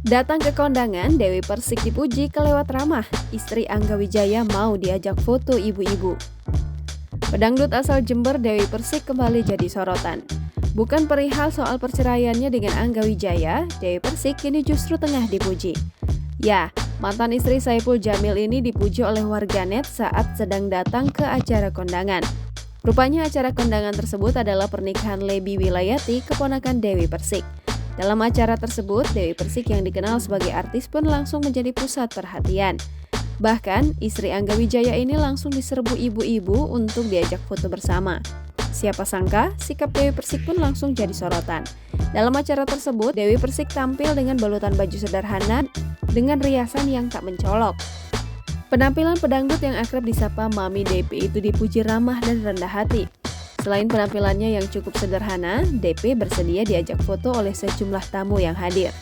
Datang ke kondangan, Dewi Persik dipuji kelewat ramah. Istri Angga Wijaya mau diajak foto ibu-ibu. Pedangdut asal Jember Dewi Persik kembali jadi sorotan. Bukan perihal soal perceraiannya dengan Angga Wijaya, Dewi Persik kini justru tengah dipuji. Ya, mantan istri Saipul Jamil ini dipuji oleh warganet saat sedang datang ke acara kondangan. Rupanya acara kondangan tersebut adalah pernikahan Lebi Wilayati, keponakan Dewi Persik. Dalam acara tersebut, Dewi Persik yang dikenal sebagai artis pun langsung menjadi pusat perhatian. Bahkan, istri Angga Wijaya ini langsung diserbu ibu-ibu untuk diajak foto bersama. Siapa sangka, sikap Dewi Persik pun langsung jadi sorotan. Dalam acara tersebut, Dewi Persik tampil dengan balutan baju sederhana dengan riasan yang tak mencolok. Penampilan pedangdut yang akrab disapa Mami DP itu dipuji ramah dan rendah hati. Selain penampilannya yang cukup sederhana, DP bersedia diajak foto oleh sejumlah tamu yang hadir.